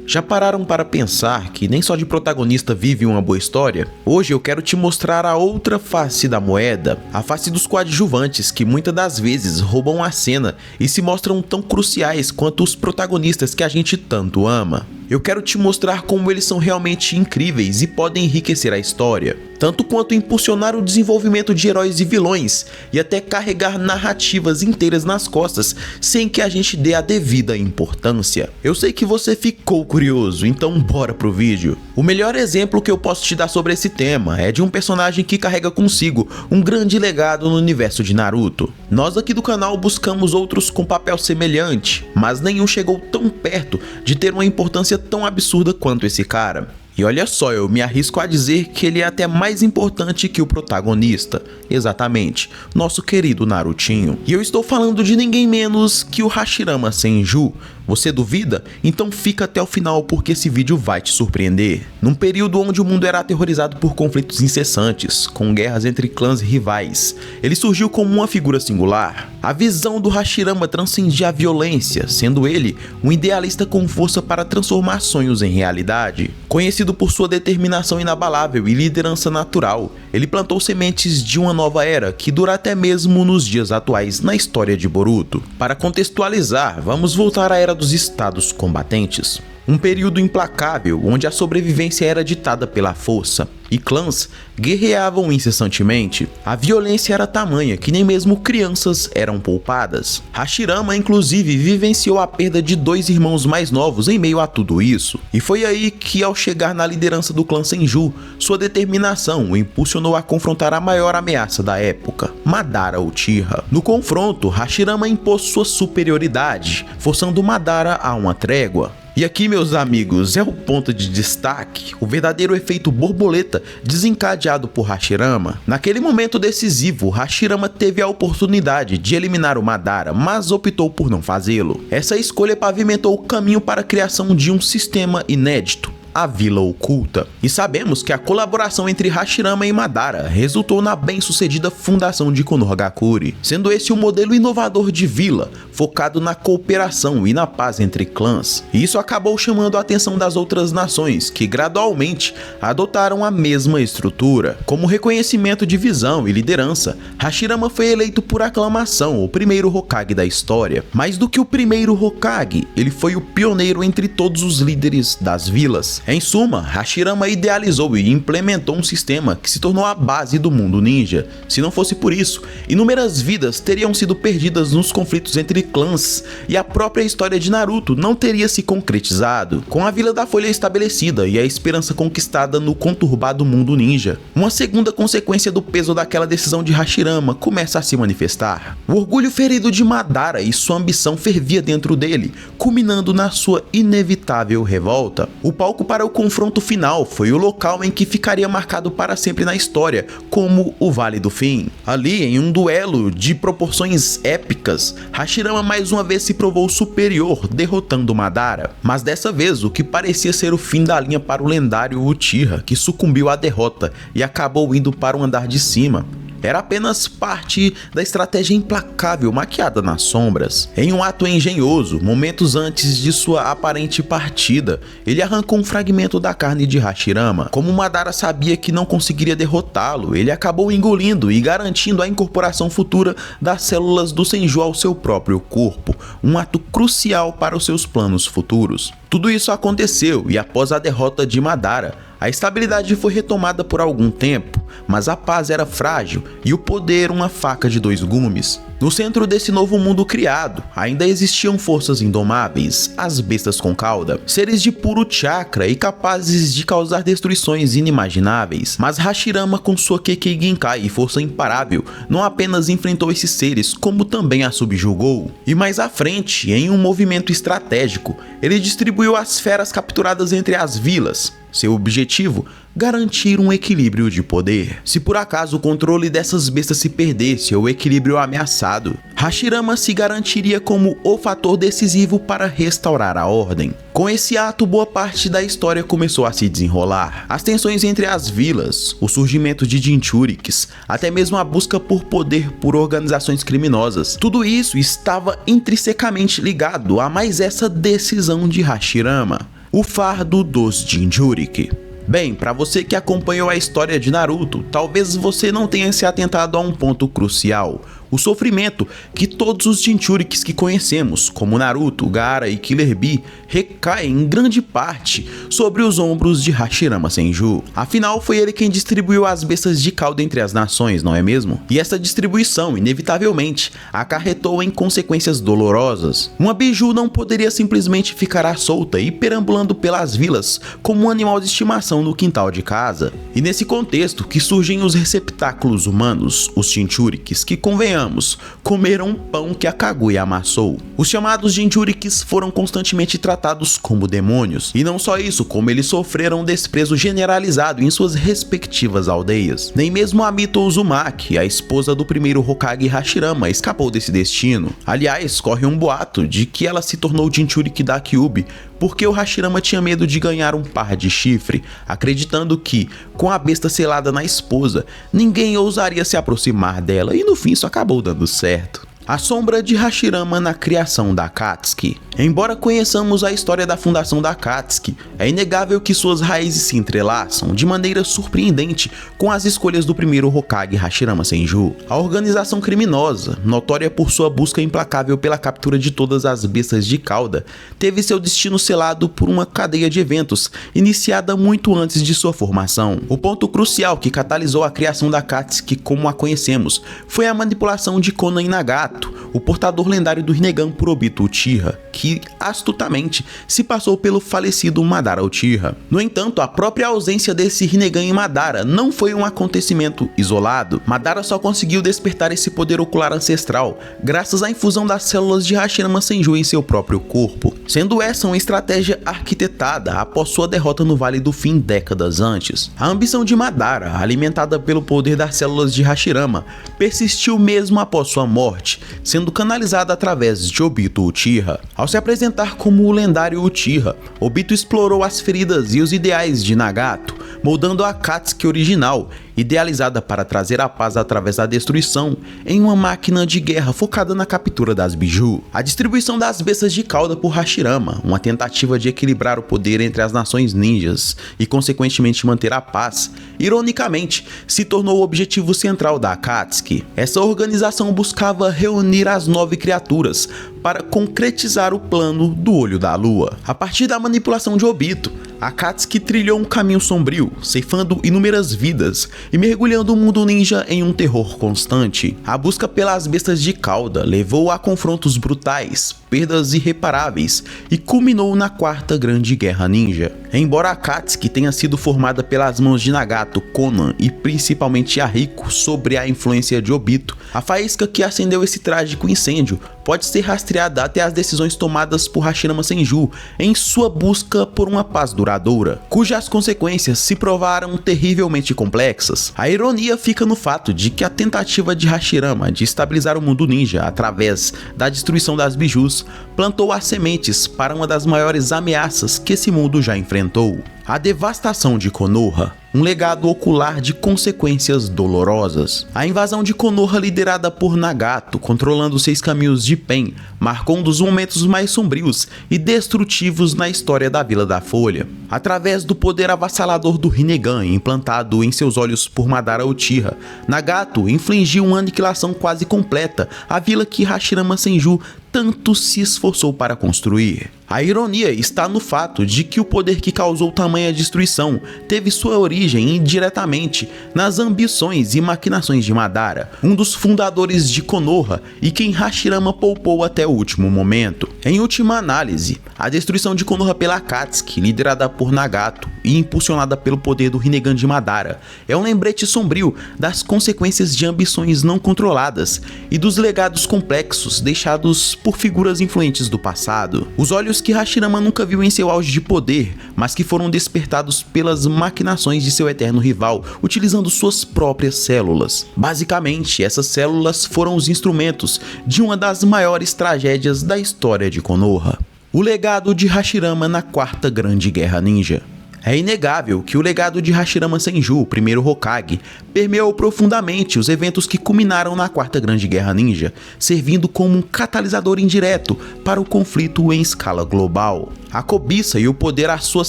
Já pararam para pensar que nem só de protagonista vive uma boa história? Hoje eu quero te mostrar a outra face da moeda, a face dos coadjuvantes que muitas das vezes roubam a cena e se mostram tão cruciais quanto os protagonistas que a gente tanto ama. Eu quero te mostrar como eles são realmente incríveis e podem enriquecer a história, tanto quanto impulsionar o desenvolvimento de heróis e vilões, e até carregar narrativas inteiras nas costas, sem que a gente dê a devida importância. Eu sei que você ficou curioso, então bora pro vídeo. O melhor exemplo que eu posso te dar sobre esse tema é de um personagem que carrega consigo um grande legado no universo de Naruto. Nós aqui do canal buscamos outros com papel semelhante, mas nenhum chegou tão perto de ter uma importância tão absurda quanto esse cara. E olha só, eu me arrisco a dizer que ele é até mais importante que o protagonista. Exatamente, nosso querido Narutinho. E eu estou falando de ninguém menos que o Hashirama Senju. Você duvida? Então fica até o final porque esse vídeo vai te surpreender. Num período onde o mundo era aterrorizado por conflitos incessantes, com guerras entre clãs rivais, ele surgiu como uma figura singular. A visão do Hashirama transcendia a violência, sendo ele um idealista com força para transformar sonhos em realidade. Conhecido por sua determinação inabalável e liderança natural, ele plantou sementes de uma nova era que dura até mesmo nos dias atuais na história de Boruto. Para contextualizar, vamos voltar à era dos estados combatentes. Um período implacável onde a sobrevivência era ditada pela força e clãs guerreavam incessantemente. A violência era tamanha que nem mesmo crianças eram poupadas. Hashirama inclusive vivenciou a perda de dois irmãos mais novos em meio a tudo isso. E foi aí que, ao chegar na liderança do clã Senju, sua determinação o impulsionou a confrontar a maior ameaça da época, Madara Uchiha. No confronto, Hashirama impôs sua superioridade, forçando Madara a uma trégua. E aqui, meus amigos, é o ponto de destaque, o verdadeiro efeito borboleta desencadeado por Hashirama. Naquele momento decisivo, Hashirama teve a oportunidade de eliminar o Madara, mas optou por não fazê-lo. Essa escolha pavimentou o caminho para a criação de um sistema inédito, a Vila Oculta. E sabemos que a colaboração entre Hashirama e Madara resultou na bem-sucedida fundação de Konohagakure, sendo esse um modelo inovador de vila, focado na cooperação e na paz entre clãs. E isso acabou chamando a atenção das outras nações, que gradualmente adotaram a mesma estrutura. Como reconhecimento de visão e liderança, Hashirama foi eleito por aclamação o primeiro Hokage da história. Mais do que o primeiro Hokage, ele foi o pioneiro entre todos os líderes das vilas. Em suma, Hashirama idealizou e implementou um sistema que se tornou a base do mundo ninja. Se não fosse por isso, inúmeras vidas teriam sido perdidas nos conflitos entre clãs e a própria história de Naruto não teria se concretizado. Com a Vila da Folha estabelecida e a esperança conquistada no conturbado mundo ninja, uma segunda consequência do peso daquela decisão de Hashirama começa a se manifestar. O orgulho ferido de Madara e sua ambição fervia dentro dele, culminando na sua inevitável revolta. O palco para o confronto final foi o local em que ficaria marcado para sempre na história como o Vale do Fim. Ali, em um duelo de proporções épicas, Hashirama mais uma vez se provou superior, derrotando Madara. Mas dessa vez, o que parecia ser o fim da linha para o lendário Uchiha, que sucumbiu à derrota e acabou indo para o andar de cima, era apenas parte da estratégia implacável maquiada nas sombras. Em um ato engenhoso, momentos antes de sua aparente partida, ele arrancou um fragmento da carne de Hashirama. Como Madara sabia que não conseguiria derrotá-lo, ele acabou engolindo e garantindo a incorporação futura das células do Senju ao seu próprio corpo, um ato crucial para os seus planos futuros. Tudo isso aconteceu e após a derrota de Madara, a estabilidade foi retomada por algum tempo, mas a paz era frágil e o poder uma faca de dois gumes. No centro desse novo mundo criado, ainda existiam forças indomáveis, as bestas com cauda, seres de puro chakra e capazes de causar destruições inimagináveis. Mas Hashirama, com sua Kekkei Genkai e força imparável, não apenas enfrentou esses seres, como também a subjugou. E mais à frente, em um movimento estratégico, ele distribuiu as feras capturadas entre as vilas. Seu objetivo? Garantir um equilíbrio de poder. Se por acaso o controle dessas bestas se perdesse ou o equilíbrio ameaçado, Hashirama se garantiria como o fator decisivo para restaurar a ordem. Com esse ato, boa parte da história começou a se desenrolar. As tensões entre as vilas, o surgimento de Jinchurikis, até mesmo a busca por poder por organizações criminosas. Tudo isso estava intrinsecamente ligado a mais essa decisão de Hashirama. o fardo dos Jinchuriki. Bem, para você que acompanhou a história de Naruto, talvez você não tenha se atentado a um ponto crucial: o sofrimento que todos os Jinchurikis que conhecemos, como Naruto, Gaara e Killer Bee, recaem em grande parte sobre os ombros de Hashirama Senju. Afinal, foi ele quem distribuiu as bestas de cauda entre as nações, não é mesmo? E essa distribuição, inevitavelmente, acarretou em consequências dolorosas. Uma Biju não poderia simplesmente ficar à solta e perambulando pelas vilas como um animal de estimação no quintal de casa. E nesse contexto que surgem os receptáculos humanos, os Jinchurikis, que convenhamos, comeram pão que a Kaguya amassou. Os chamados Jinchurikis foram constantemente tratados como demônios, e não só isso, como eles sofreram desprezo generalizado em suas respectivas aldeias. Nem mesmo a Mito Uzumaki, a esposa do primeiro Hokage Hashirama, escapou desse destino. Aliás, corre um boato de que ela se tornou Jinchuriki da Kyuubi porque o Hashirama tinha medo de ganhar um par de chifre, acreditando que, com a besta selada na esposa, ninguém ousaria se aproximar dela, e no fim isso acabou dando certo. A sombra de Hashirama na criação da Akatsuki. Embora conheçamos a história da fundação da Akatsuki, é inegável que suas raízes se entrelaçam de maneira surpreendente com as escolhas do primeiro Hokage Hashirama Senju. A organização criminosa, notória por sua busca implacável pela captura de todas as bestas de cauda, teve seu destino selado por uma cadeia de eventos iniciada muito antes de sua formação. O ponto crucial que catalisou a criação da Akatsuki como a conhecemos foi a manipulação de Konan e Nagato, o portador lendário do Rinnegan por Obito Uchiha, que astutamente se passou pelo falecido Madara Uchiha. No entanto, a própria ausência desse Rinnegan em Madara não foi um acontecimento isolado. Madara só conseguiu despertar esse poder ocular ancestral graças à infusão das células de Hashirama Senju em seu próprio corpo, sendo essa uma estratégia arquitetada após sua derrota no Vale do Fim décadas antes. A ambição de Madara, alimentada pelo poder das células de Hashirama, persistiu mesmo após sua morte, sendo canalizada através de Obito Uchiha. Ao se apresentar como o lendário Uchiha, Obito explorou as feridas e os ideais de Nagato, moldando a Akatsuki original, idealizada para trazer a paz através da destruição, em uma máquina de guerra focada na captura das Biju. A distribuição das bestas de cauda por Hashirama, uma tentativa de equilibrar o poder entre as nações ninjas e consequentemente manter a paz, ironicamente, se tornou o objetivo central da Akatsuki. Essa organização buscava reunir as 9 criaturas para concretizar o plano do Olho da Lua. A partir da manipulação de Obito, a Akatsuki trilhou um caminho sombrio, ceifando inúmeras vidas e mergulhando o mundo ninja em um terror constante. A busca pelas bestas de cauda levou a confrontos brutais, perdas irreparáveis e culminou na Quarta Grande Guerra Ninja. Embora a Akatsuki tenha sido formada pelas mãos de Nagato, Konan e principalmente Yahiko sob a influência de Obito, a faísca que acendeu esse trágico incêndio pode ser rastreada até as decisões tomadas por Hashirama Senju em sua busca por uma paz duradoura, cujas consequências se provaram terrivelmente complexas. A ironia fica no fato de que a tentativa de Hashirama de estabilizar o mundo ninja através da destruição das Bijus plantou as sementes para uma das maiores ameaças que esse mundo já enfrentou: a devastação de Konoha, um legado ocular de consequências dolorosas. A invasão de Konoha, liderada por Nagato, controlando os 6 caminhos de Pen, marcou um dos momentos mais sombrios e destrutivos na história da Vila da Folha. Através do poder avassalador do Rinnegan implantado em seus olhos por Madara Uchiha, Nagato infligiu uma aniquilação quase completa à vila que Hashirama Senju tanto se esforçou para construir. A ironia está no fato de que o poder que causou tamanha destruição teve sua origem indiretamente nas ambições e maquinações de Madara, um dos fundadores de Konoha e quem Hashirama poupou até o último momento. Em última análise, a destruição de Konoha pela Akatsuki, liderada por Nagato e impulsionada pelo poder do Rinnegan de Madara, é um lembrete sombrio das consequências de ambições não controladas e dos legados complexos deixados por figuras influentes do passado. Os olhos que Hashirama nunca viu em seu auge de poder, mas que foram despertados pelas maquinações de seu eterno rival, utilizando suas próprias células. Basicamente, essas células foram os instrumentos de uma das maiores tragédias da história de Konoha: o legado de Hashirama na Quarta Grande Guerra Ninja. É inegável que o legado de Hashirama Senju, o primeiro Hokage, permeou profundamente os eventos que culminaram na Quarta Grande Guerra Ninja, servindo como um catalisador indireto para o conflito em escala global. A cobiça e o poder às suas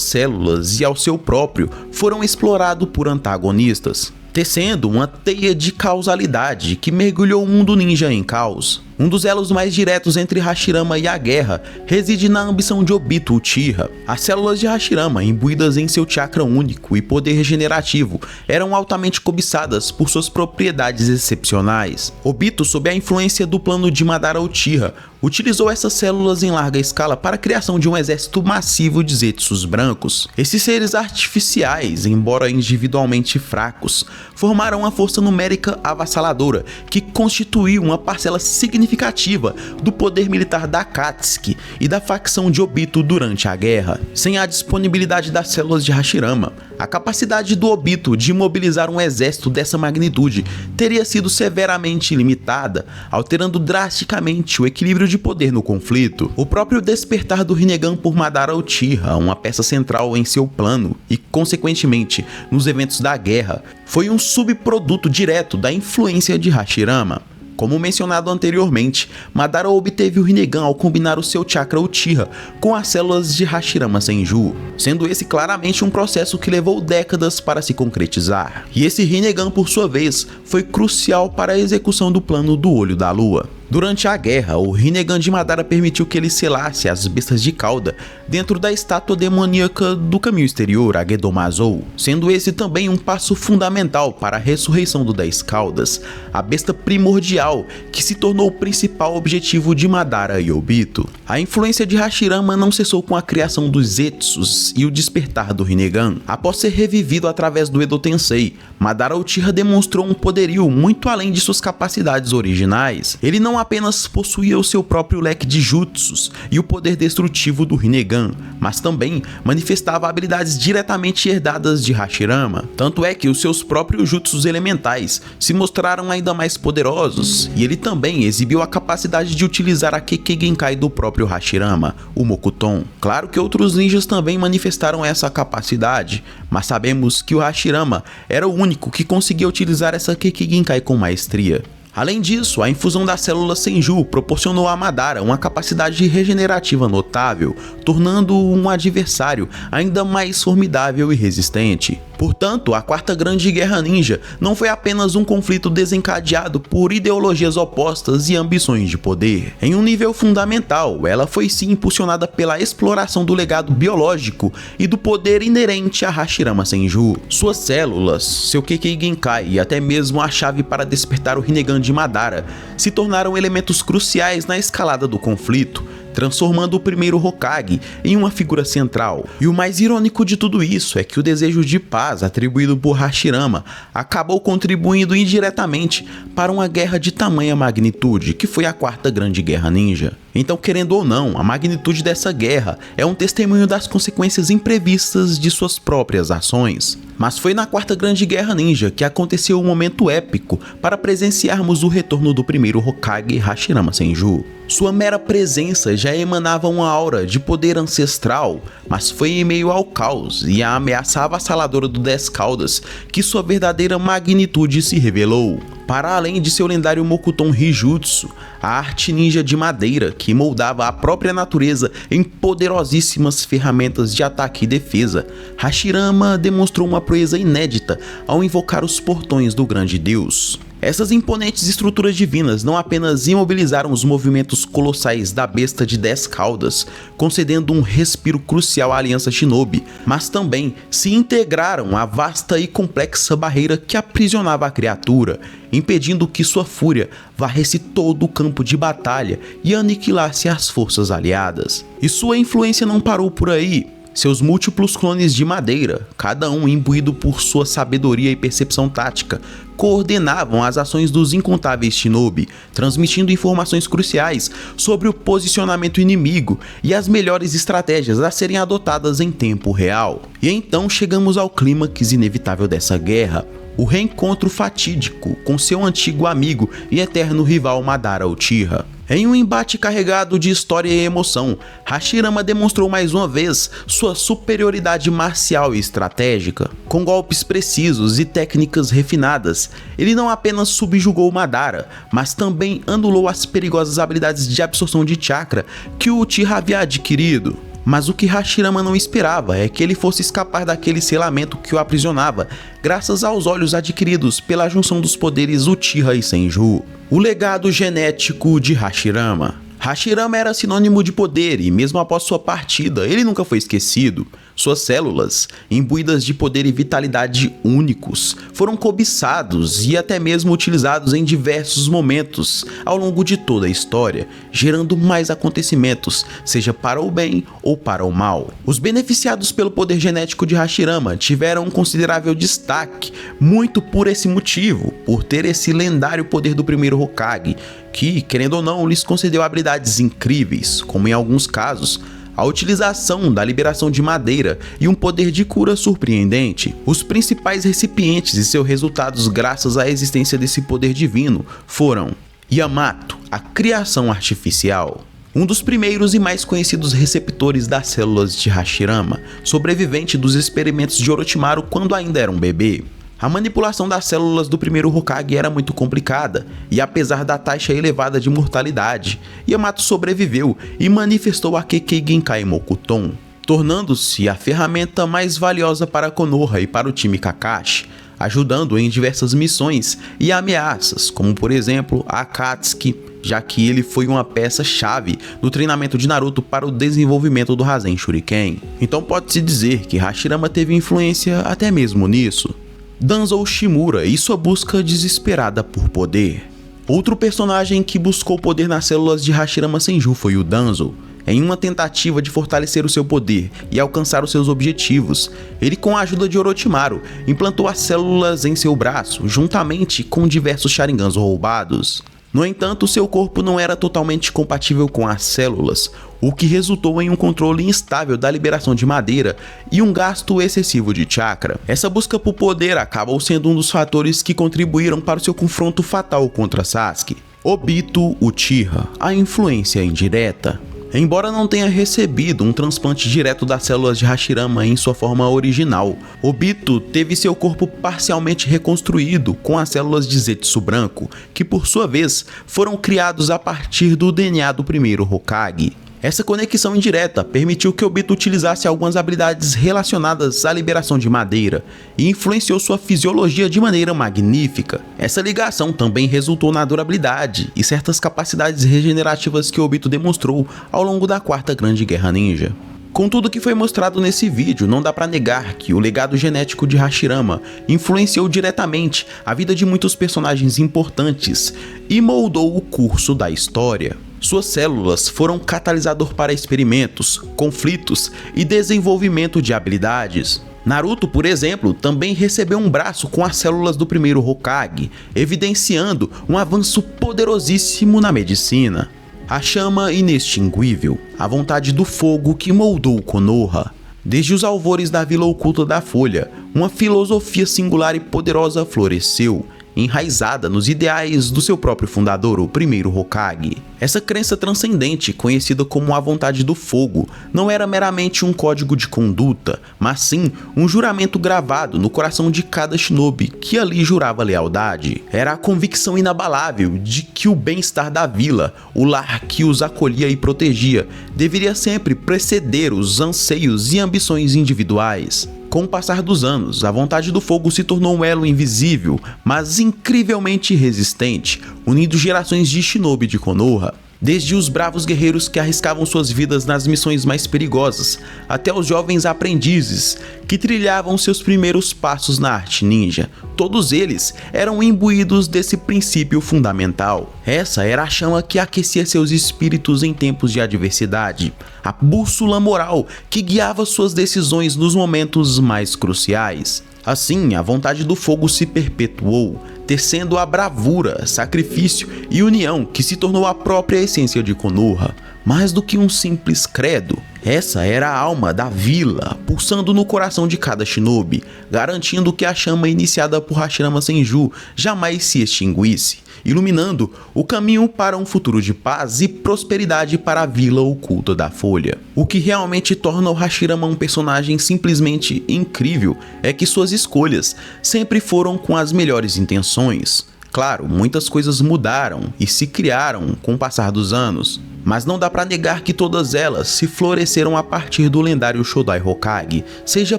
células e ao seu próprio foram explorados por antagonistas, tecendo uma teia de causalidade que mergulhou o mundo ninja em caos. Um dos elos mais diretos entre Hashirama e a guerra reside na ambição de Obito Uchiha. As células de Hashirama, imbuídas em seu chakra único e poder regenerativo, eram altamente cobiçadas por suas propriedades excepcionais. Obito, sob a influência do plano de Madara Uchiha, utilizou essas células em larga escala para a criação de um exército massivo de Zetsus brancos. Esses seres artificiais, embora individualmente fracos, formaram uma força numérica avassaladora que constituiu uma parcela significativa do poder militar da Akatsuki e da facção de Obito durante a guerra. Sem a disponibilidade das células de Hashirama, a capacidade do Obito de mobilizar um exército dessa magnitude teria sido severamente limitada, alterando drasticamente o equilíbrio de poder no conflito. O próprio despertar do Rinnegan por Madara Uchiha, uma peça central em seu plano e, consequentemente, nos eventos da guerra, foi um subproduto direto da influência de Hashirama. Como mencionado anteriormente, Madara obteve o Rinnegan ao combinar o seu chakra Uchiha com as células de Hashirama Senju, sendo esse claramente um processo que levou décadas para se concretizar. E esse Rinnegan, por sua vez, foi crucial para a execução do plano do Olho da Lua. Durante a guerra, o Rinnegan de Madara permitiu que ele selasse as bestas de cauda dentro da estátua demoníaca do caminho exterior, a Gedomazou, sendo esse também um passo fundamental para a ressurreição do 10 Caudas, a besta primordial que se tornou o principal objetivo de Madara e Obito. A influência de Hashirama não cessou com a criação dos Zetsus e o despertar do Rinnegan. Após ser revivido através do Edo Tensei, Madara Uchiha demonstrou um poderio muito além de suas capacidades originais. Ele não apenas possuía o seu próprio leque de jutsus e o poder destrutivo do Rinnegan, mas também manifestava habilidades diretamente herdadas de Hashirama. Tanto é que os seus próprios jutsus elementais se mostraram ainda mais poderosos, e ele também exibiu a capacidade de utilizar a Kekkei Genkai do próprio Hashirama, o Mokuton. Claro que outros ninjas também manifestaram essa capacidade, mas sabemos que o Hashirama era o único que conseguia utilizar essa Kekkei Genkai com maestria. Além disso, a infusão das células Senju proporcionou a Madara uma capacidade regenerativa notável, tornando-o um adversário ainda mais formidável e resistente. Portanto, a Quarta Grande Guerra Ninja não foi apenas um conflito desencadeado por ideologias opostas e ambições de poder. Em um nível fundamental, ela foi sim impulsionada pela exploração do legado biológico e do poder inerente a Hashirama Senju. Suas células, seu Kekkei Genkai e até mesmo a chave para despertar o Rinnegan de Madara se tornaram elementos cruciais na escalada do conflito, transformando o primeiro Hokage em uma figura central. E o mais irônico de tudo isso é que o desejo de paz atribuído por Hashirama acabou contribuindo indiretamente para uma guerra de tamanha magnitude, que foi a Quarta Grande Guerra Ninja. Então, querendo ou não, a magnitude dessa guerra é um testemunho das consequências imprevistas de suas próprias ações. Mas foi na Quarta Grande Guerra Ninja que aconteceu um momento épico para presenciarmos o retorno do primeiro Hokage, Hashirama Senju. Sua mera presença já emanava uma aura de poder ancestral, mas foi em meio ao caos e à ameaça avassaladora do 10 Caudas que sua verdadeira magnitude se revelou. Para além de seu lendário Mokuton Hyjutsu, a arte ninja de madeira que moldava a própria natureza em poderosíssimas ferramentas de ataque e defesa, Hashirama demonstrou uma proeza inédita ao invocar os portões do grande deus. Essas imponentes estruturas divinas não apenas imobilizaram os movimentos colossais da besta de 10 caudas, concedendo um respiro crucial à Aliança Shinobi, mas também se integraram à vasta e complexa barreira que aprisionava a criatura, impedindo que sua fúria varresse todo o campo de batalha e aniquilasse as forças aliadas. E sua influência não parou por aí. Seus múltiplos clones de madeira, cada um imbuído por sua sabedoria e percepção tática, coordenavam as ações dos incontáveis shinobi, transmitindo informações cruciais sobre o posicionamento inimigo e as melhores estratégias a serem adotadas em tempo real. E então chegamos ao clímax inevitável dessa guerra, o reencontro fatídico com seu antigo amigo e eterno rival Madara Uchiha. Em um embate carregado de história e emoção, Hashirama demonstrou mais uma vez sua superioridade marcial e estratégica. Com golpes precisos e técnicas refinadas, ele não apenas subjugou Madara, mas também anulou as perigosas habilidades de absorção de chakra que o Uchiha havia adquirido. Mas o que Hashirama não esperava é que ele fosse escapar daquele selamento que o aprisionava, graças aos olhos adquiridos pela junção dos poderes Uchiha e Senju. O legado genético de Hashirama. Hashirama era sinônimo de poder e mesmo após sua partida, ele nunca foi esquecido. Suas células, imbuídas de poder e vitalidade únicos, foram cobiçados e até mesmo utilizados em diversos momentos ao longo de toda a história, gerando mais acontecimentos, seja para o bem ou para o mal. Os beneficiados pelo poder genético de Hashirama tiveram um considerável destaque, muito por esse motivo, por ter esse lendário poder do primeiro Hokage, que, querendo ou não, lhes concedeu habilidades incríveis, como em alguns casos, a utilização da liberação de madeira e um poder de cura surpreendente. Os principais recipientes e seus resultados graças à existência desse poder divino foram Yamato, a criação artificial. Um dos primeiros e mais conhecidos receptores das células de Hashirama, sobrevivente dos experimentos de Orochimaru quando ainda era um bebê. A manipulação das células do primeiro Hokage era muito complicada, e apesar da taxa elevada de mortalidade, Yamato sobreviveu e manifestou a Kekkei Genkai Mokuton, tornando-se a ferramenta mais valiosa para Konoha e para o time Kakashi, ajudando em diversas missões e ameaças, como por exemplo a Akatsuki, já que ele foi uma peça-chave no treinamento de Naruto para o desenvolvimento do Rasen Shuriken. Então pode-se dizer que Hashirama teve influência até mesmo nisso. Danzo Shimura e sua busca desesperada por poder. Outro personagem que buscou poder nas células de Hashirama Senju foi o Danzo. Em uma tentativa de fortalecer o seu poder e alcançar os seus objetivos, ele, com a ajuda de Orochimaru, implantou as células em seu braço, juntamente com diversos Sharingans roubados. No entanto, seu corpo não era totalmente compatível com as células, o que resultou em um controle instável da liberação de madeira e um gasto excessivo de chakra. Essa busca por poder acabou sendo um dos fatores que contribuíram para o seu confronto fatal contra Sasuke. Obito Uchiha, a influência indireta. Embora não tenha recebido um transplante direto das células de Hashirama em sua forma original, Obito teve seu corpo parcialmente reconstruído com as células de Zetsu branco, que por sua vez foram criados a partir do DNA do primeiro Hokage. Essa conexão indireta permitiu que Obito utilizasse algumas habilidades relacionadas à liberação de madeira e influenciou sua fisiologia de maneira magnífica. Essa ligação também resultou na durabilidade e certas capacidades regenerativas que Obito demonstrou ao longo da Quarta Grande Guerra Ninja. Com tudo que foi mostrado nesse vídeo, não dá pra negar que o legado genético de Hashirama influenciou diretamente a vida de muitos personagens importantes e moldou o curso da história. Suas células foram catalisador para experimentos, conflitos e desenvolvimento de habilidades. Naruto, por exemplo, também recebeu um braço com as células do primeiro Hokage, evidenciando um avanço poderosíssimo na medicina. A chama inextinguível, a vontade do fogo que moldou Konoha. Desde os alvores da Vila Oculta da Folha, uma filosofia singular e poderosa floresceu, enraizada nos ideais do seu próprio fundador, o primeiro Hokage. Essa crença transcendente, conhecida como a vontade do fogo, não era meramente um código de conduta, mas sim um juramento gravado no coração de cada shinobi que ali jurava lealdade. Era a convicção inabalável de que o bem-estar da vila, o lar que os acolhia e protegia, deveria sempre preceder os anseios e ambições individuais. Com o passar dos anos, a vontade do fogo se tornou um elo invisível, mas incrivelmente resistente, unindo gerações de shinobi de Konoha. Desde os bravos guerreiros que arriscavam suas vidas nas missões mais perigosas, até os jovens aprendizes que trilhavam seus primeiros passos na arte ninja. Todos eles eram imbuídos desse princípio fundamental. Essa era a chama que aquecia seus espíritos em tempos de adversidade, a bússola moral que guiava suas decisões nos momentos mais cruciais. Assim, a vontade do fogo se perpetuou, tecendo a bravura, sacrifício e união que se tornou a própria essência de Konoha. Mais do que um simples credo, essa era a alma da vila, pulsando no coração de cada shinobi, garantindo que a chama iniciada por Hashirama Senju jamais se extinguisse, iluminando o caminho para um futuro de paz e prosperidade para a vila oculta da Folha. O que realmente torna o Hashirama um personagem simplesmente incrível é que suas escolhas sempre foram com as melhores intenções. Claro, muitas coisas mudaram e se criaram com o passar dos anos, mas não dá pra negar que todas elas se floresceram a partir do lendário Shodai Hokage, seja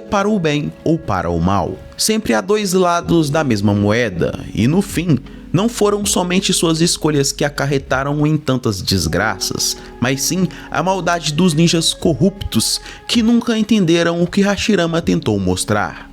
para o bem ou para o mal. Sempre há dois lados da mesma moeda, e no fim, não foram somente suas escolhas que acarretaram em tantas desgraças, mas sim a maldade dos ninjas corruptos que nunca entenderam o que Hashirama tentou mostrar.